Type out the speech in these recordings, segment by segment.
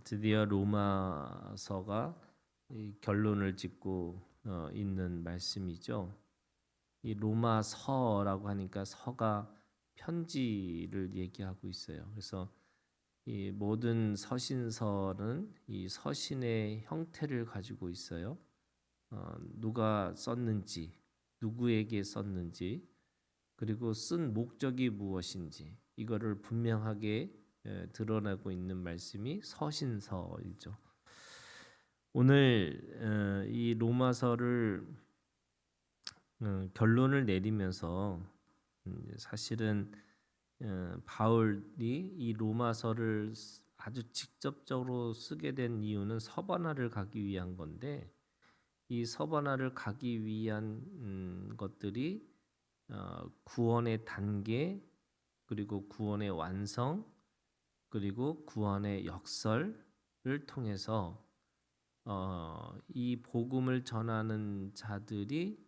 드디어 로마서가 이 결론을 짓고 있는 말씀이죠. 이 로마서라고 하니까 서가 편지를 얘기하고 있어요. 그래서 이 모든 서신서는 이 서신의 형태를 가지고 있어요. 누가 썼는지, 누구에게 썼는지, 그리고 쓴 목적이 무엇인지 이거를 분명하게 드러내고 있는 말씀이 서신서이죠. 오늘 이 로마서를 결론을 내리면서 사실은 바울이 이 로마서를 아주 직접적으로 쓰게 된 이유는 서바나를 가기 위한 건데, 이 서바나를 가기 위한 것들이 구원의 단계, 그리고 구원의 완성, 그리고 구원의 역설을 통해서 이 복음을 전하는 자들이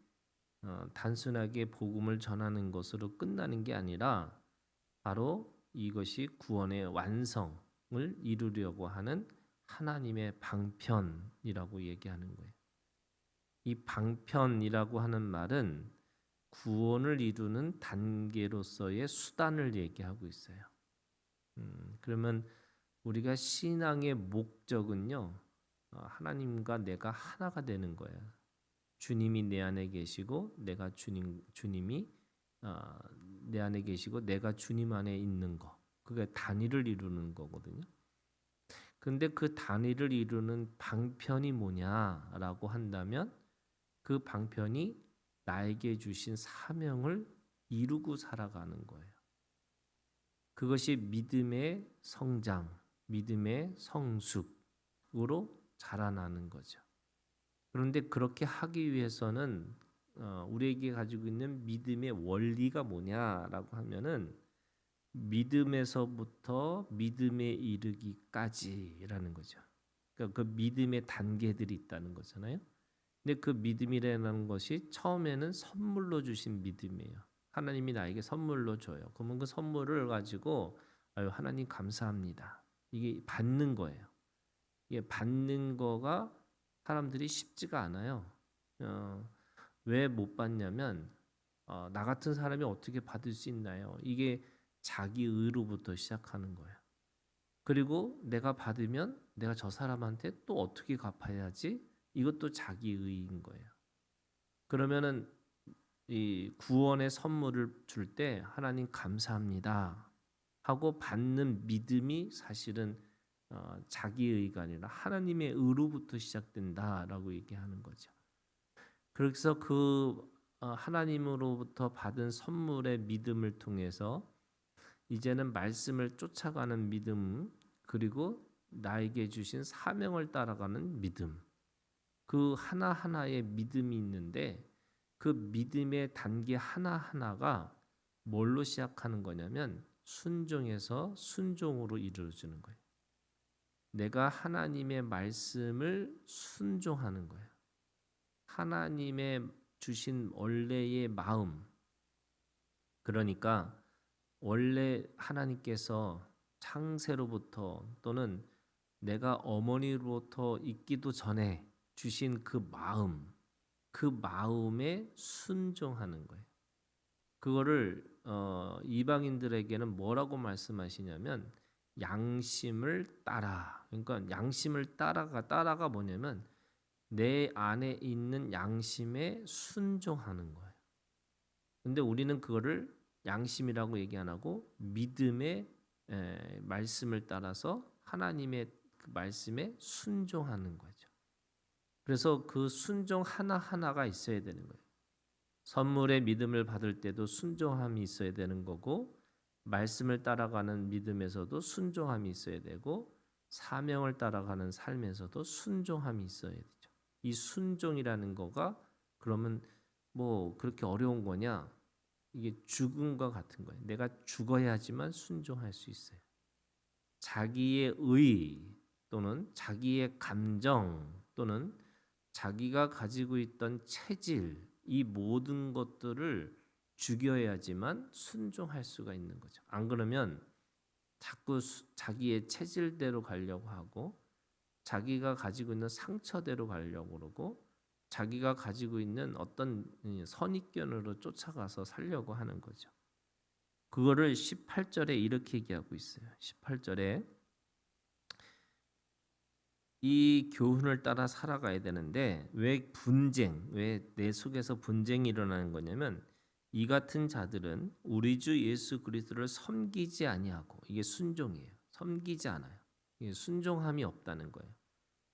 단순하게 복음을 전하는 것으로 끝나는 게 아니라 바로 이것이 구원의 완성을 이루려고 하는 하나님의 방편이라고 얘기하는 거예요. 이 방편이라고 하는 말은 구원을 이루는 단계로서의 수단을 얘기하고 있어요. 그러면 우리가 신앙의 목적은요, 하나님과 내가 하나가 되는 거예요. 주님이 내 안에 계시고 내가 주님이 내 안에 계시고 내가 주님 안에 있는 거, 그게 단위를 이루는 거거든요. 근데 그 단위를 이루는 방편이 뭐냐라고 한다면 그 방편이 나에게 주신 사명을 이루고 살아가는 거예요. 그것이 믿음의 성장, 믿음의 성숙으로 자라나는 거죠. 그런데 그렇게 하기 위해서는 우리에게 가지고 있는 믿음의 원리가 뭐냐라고 하면은 믿음에서부터 믿음에 이르기까지라는 거죠. 그러니까 그 믿음의 단계들이 있다는 거잖아요. 근데 그 믿음이라는 것이 처음에는 선물로 주신 믿음이에요. 하나님이 나에게 선물로 줘요. 그러면 그 선물을 가지고 하나님 감사합니다. 이게 받는 거예요. 이게 받는 거가 사람들이 쉽지가 않아요. 왜 못 받냐면 나 같은 사람이 어떻게 받을 수 있나요? 이게 자기 의로부터 시작하는 거예요. 그리고 내가 받으면 내가 저 사람한테 또 어떻게 갚아야지? 이것도 자기 의인 거예요. 그러면은 이 구원의 선물을 줄 때 하나님 감사합니다 하고 받는 믿음이 사실은 자기 의가 아니라 하나님의 의로부터 시작된다라고 얘기하는 거죠. 그래서 그 하나님으로부터 받은 선물의 믿음을 통해서 이제는 말씀을 쫓아가는 믿음, 그리고 나에게 주신 사명을 따라가는 믿음, 그 하나하나의 믿음이 있는데 그 믿음의 단계 하나하나가 뭘로 시작하는 거냐면 순종에서 순종으로 이루어지는 거예요. 내가 하나님의 말씀을 순종하는 거예요. 하나님의 주신 원래의 마음, 그러니까 원래 하나님께서 창세로부터 또는 내가 어머니로부터 있기도 전에 주신 그 마음, 그 마음에 순종하는 거예요. 그거를 이방인들에게는 뭐라고 말씀하시냐면 양심을 따라. 그러니까 양심을 따라가 뭐냐면 내 안에 있는 양심에 순종하는 거예요. 근데 우리는 그거를 양심이라고 얘기 안 하고 믿음의 말씀을 따라서 하나님의 그 말씀에 순종하는 거죠. 그래서 그 순종 하나하나가 있어야 되는 거예요. 선물의 믿음을 받을 때도 순종함이 있어야 되는 거고, 말씀을 따라가는 믿음에서도 순종함이 있어야 되고, 사명을 따라가는 삶에서도 순종함이 있어야 되죠. 이 순종이라는 거가 그러면 뭐 그렇게 어려운 거냐? 이게 죽음과 같은 거예요. 내가 죽어야지만 순종할 수 있어요. 자기의 의 또는 자기의 감정 또는 자기가 가지고 있던 체질, 이 모든 것들을 죽여야지만 순종할 수가 있는 거죠. 안 그러면 자꾸 자기의 체질대로 가려고 하고 자기가 가지고 있는 상처대로 가려고 그러고 자기가 가지고 있는 어떤 선입견으로 쫓아가서 살려고 하는 거죠. 그거를 18절에 이렇게 얘기하고 있어요. 18절에 이 교훈을 따라 살아가야 되는데 왜 내 속에서 분쟁이 일어나는 거냐면 이 같은 자들은 우리 주 예수 그리스도를 섬기지 아니하고 이게 순종이에요. 섬기지 않아요. 이게 순종함이 없다는 거예요.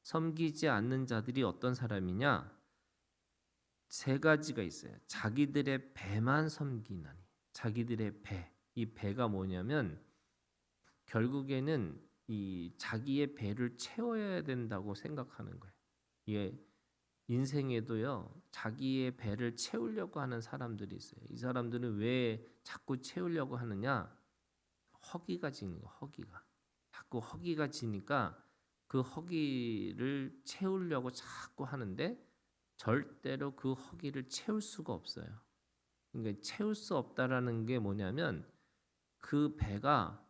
섬기지 않는 자들이 어떤 사람이냐? 세 가지가 있어요. 자기들의 배만 섬기나니. 자기들의 배. 이 배가 뭐냐면 결국에는 이 자기의 배를 채워야 된다고 생각하는 거예요. 이게 인생에도요. 자기의 배를 채우려고 하는 사람들이 있어요. 이 사람들은 왜 자꾸 채우려고 하느냐? 허기가 지는 거, 허기가. 자꾸 허기가 지니까 그 허기를 채우려고 자꾸 하는데 절대로 그 허기를 채울 수가 없어요. 그러니까 채울 수 없다라는 게 뭐냐면 그 배가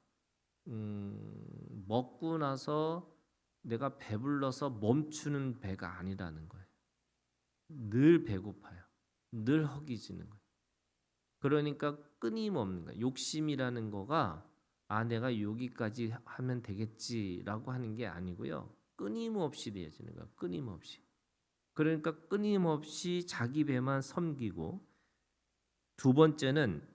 먹고 나서 내가 배불러서 멈추는 배가 아니라는 거예요. 늘 배고파요. 늘 허기지는 거예요. 그러니까 끊임없는 거예요. 욕심이라는 거가 내가 여기까지 하면 되겠지라고 하는 게 아니고요. 끊임없이 되어지는 거예요. 끊임없이. 그러니까 끊임없이 자기 배만 섬기고 두 번째는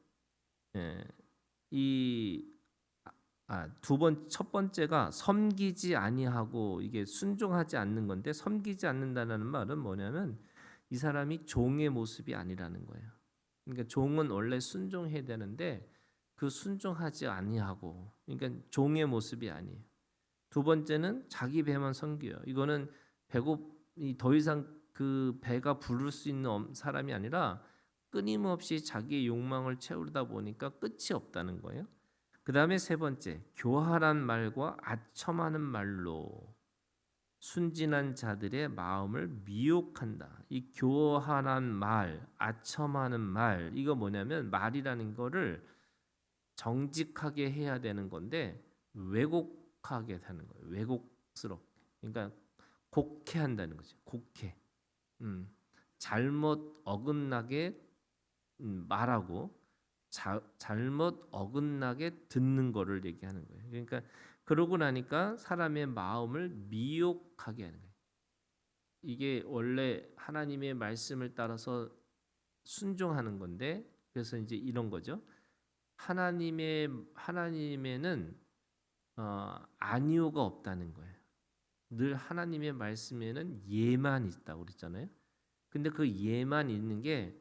첫 번째가 섬기지 아니하고 이게 순종하지 않는 건데 섬기지 않는다는 말은 뭐냐면 이 사람이 종의 모습이 아니라는 거예요. 그러니까 종은 원래 순종해야 되는데 그 순종하지 아니하고 그러니까 종의 모습이 아니에요. 두 번째는 자기 배만 섬겨요. 이거는 더 이상 그 배가 부를 수 있는 사람이 아니라 끊임없이 자기의 욕망을 채우다 보니까 끝이 없다는 거예요. 그 다음에 세 번째, 교활한 말과 아첨하는 말로 순진한 자들의 마음을 미혹한다. 이 교활한 말, 아첨하는 말, 이거 뭐냐면 말이라는 거를 정직하게 해야 되는 건데 왜곡하게 하는 거예요. 왜곡스럽게. 그러니까 곡해한다는 거죠. 곡해. 잘못 어긋나게 말하고 잘못 어긋나게 듣는 거를 얘기하는 거예요. 그러니까 그러고 나니까 사람의 마음을 미혹하게 하는 거예요. 이게 원래 하나님의 말씀을 따라서 순종하는 건데 그래서 이제 이런 거죠. 하나님에는 아니오가 없다는 거예요. 늘 하나님의 말씀에는 예만 있다고 그랬잖아요. 근데 그 예만 있는 게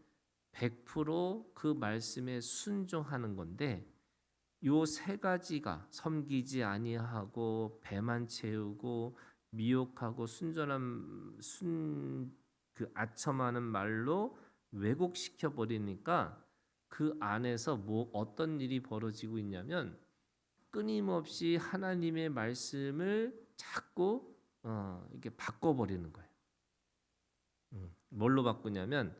100% 그 말씀에 순종하는 건데 요 세 가지가 섬기지 아니하고 배만 채우고 미혹하고 그 아첨하는 말로 왜곡시켜 버리니까 그 안에서 어떤 일이 벌어지고 있냐면 끊임없이 하나님의 말씀을 자꾸 이렇게 바꿔버리는 거예요. 뭘로 바꾸냐면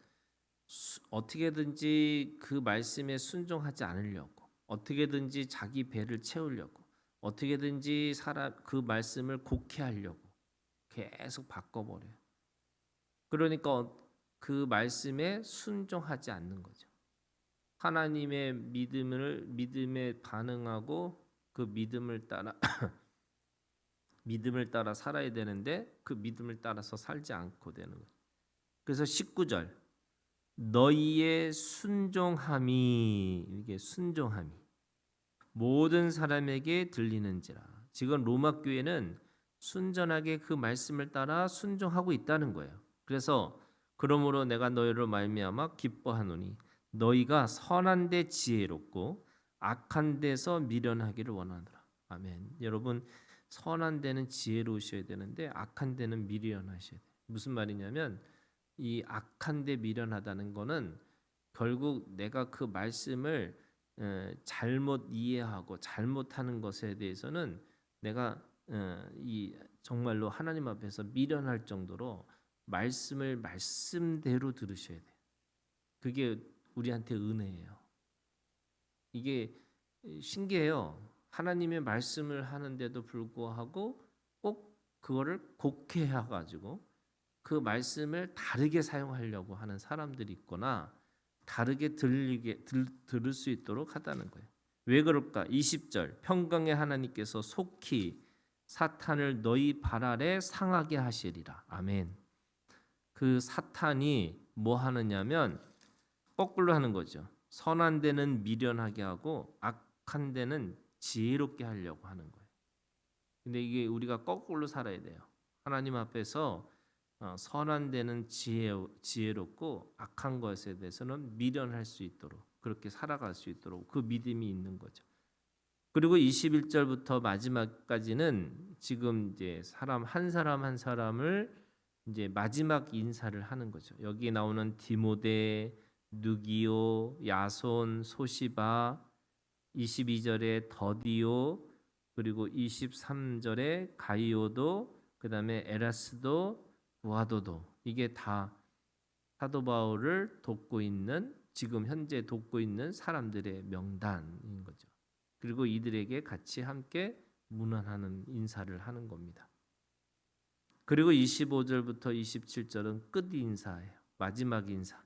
어떻게든지 그 말씀에 순종하지 않으려고, 어떻게든지 자기 배를 채우려고, 어떻게든지 그 말씀을 곡해하려고 계속 바꿔버려요. 그러니까 그 말씀에 순종하지 않는 거죠. 하나님의 믿음에 반응하고 그 믿음을 따라 살아야 되는데 그 믿음을 따라서 살지 않고 되는 거예요. 그래서 19절 너희의 순종함이 이게 순종함이 모든 사람에게 들리는지라. 지금 로마 교회는 순전하게 그 말씀을 따라 순종하고 있다는 거예요. 그래서 그러므로 내가 너희로 말미암아 기뻐하노니 너희가 선한 데 지혜롭고 악한 데서 미련하기를 원하노라. 아멘. 여러분 선한 데는 지혜로우셔야 되는데 악한 데는 미련하셔야 돼요. 무슨 말이냐면 이 악한 데 미련하다는 거는 결국 내가 그 말씀을 잘못 이해하고 잘못하는 것에 대해서는 내가 이 정말로 하나님 앞에서 미련할 정도로 말씀을 말씀대로 들으셔야 돼요. 그게 우리한테 은혜예요. 이게 신기해요. 하나님의 말씀을 하는데도 불구하고 꼭 그거를 곡해해 가지고 그 말씀을 다르게 사용하려고 하는 사람들이 있거나 다르게 들을 수 있도록 하다는 거예요. 왜 그럴까? 20절 평강의 하나님께서 속히 사탄을 너희 발 아래 상하게 하시리라. 아멘. 그 사탄이 뭐 하느냐면 거꾸로 하는 거죠. 선한 데는 미련하게 하고 악한 데는 지혜롭게 하려고 하는 거예요. 근데 이게 우리가 거꾸로 살아야 돼요. 하나님 앞에서 선한 데는 지혜롭고 악한 것에 대해서는 미련할 수 있도록 그렇게 살아갈 수 있도록 그 믿음이 있는 거죠. 그리고 21절부터 마지막까지는 지금 이제 사람 한 사람을 이제 마지막 인사를 하는 거죠. 여기 나오는 디모데, 누기오, 야손, 소시바, 22절에 더디오, 그리고 23절에 가이오도, 그다음에 에라스도, 부하도도, 이게 다 사도 바울을 돕고 있는 지금 현재 돕고 있는 사람들의 명단인 거죠. 그리고 이들에게 같이 함께 문안하는 인사를 하는 겁니다. 그리고 25절부터 27절은 끝 인사예요. 마지막 인사.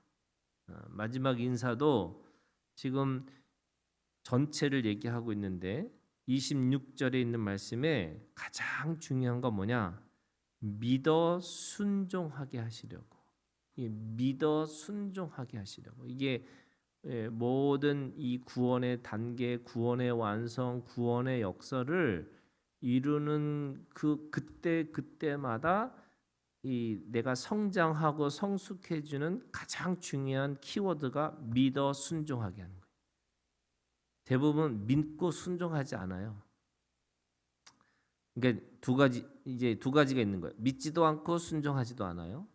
마지막 인사도 지금 전체를 얘기하고 있는데 26절에 있는 말씀에 가장 중요한 건 뭐냐? 믿어 순종하게 하시려고. 믿어 순종하게 하시려고. 이게 모든 이 구원의 단계, 구원의 완성, 구원의 역사를 이루는 그때마다 이 내가 성장하고 성숙해지는 가장 중요한 키워드가 믿어 순종하게 하는 거예요. 대부분 믿고 순종하지 않아요. 그러니까 두 가지가 있는 거예요. 믿지도 않고 순종하지도 않아요.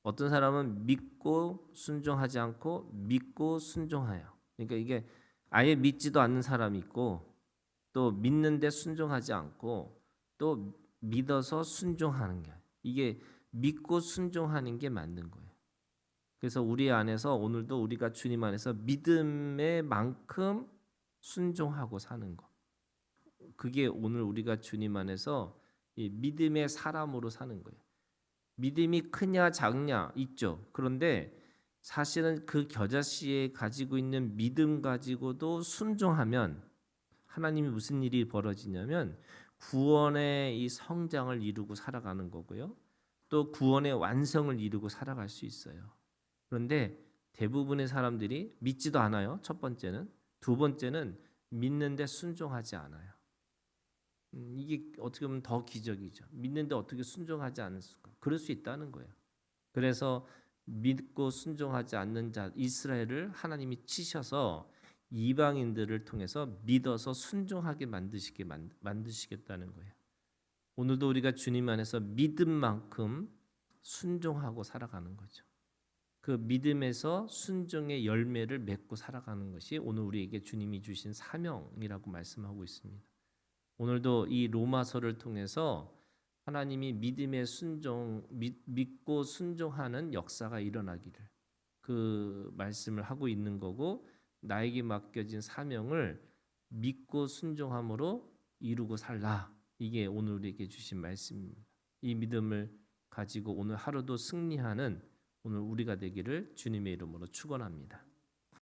어떤 사람은 믿고 순종하지 않고 믿고 순종해요. 그러니까 이게 아예 믿지도 않는 사람이 있고 또 믿는데 순종하지 않고 또 믿어서 순종하는 게 이게 믿고 순종하는 게 맞는 거예요. 그래서 우리 안에서 오늘도 우리가 주님 안에서 믿음의 만큼 순종하고 사는 거. 그게 오늘 우리가 주님 안에서 이 믿음의 사람으로 사는 거예요. 믿음이 크냐 작냐 있죠. 그런데 사실은 그 겨자씨에 가지고 있는 믿음 가지고도 순종하면 하나님이 무슨 일이 벌어지냐면 구원의 이 성장을 이루고 살아가는 거고요. 또 구원의 완성을 이루고 살아갈 수 있어요. 그런데 대부분의 사람들이 믿지도 않아요. 첫 번째는. 두 번째는 믿는데 순종하지 않아요. 이게 어떻게 보면 더 기적이죠. 믿는데 어떻게 순종하지 않을 수가? 그럴 수 있다는 거예요. 그래서 믿고 순종하지 않는 자 이스라엘을 하나님이 치셔서 이방인들을 통해서 믿어서 순종하게 만드시겠다는 거예요. 오늘도 우리가 주님 안에서 믿음만큼 순종하고 살아가는 거죠. 그 믿음에서 순종의 열매를 맺고 살아가는 것이 오늘 우리에게 주님이 주신 사명이라고 말씀하고 있습니다. 오늘도 이 로마서를 통해서 하나님이 믿음의 믿고 순종하는 역사가 일어나기를 그 말씀을 하고 있는 거고 나에게 맡겨진 사명을 믿고 순종함으로 이루고 살라. 이게 오늘 우리에게 주신 말씀입니다. 이 믿음을 가지고 오늘 하루도 승리하는 오늘 우리가 되기를 주님의 이름으로 축원합니다.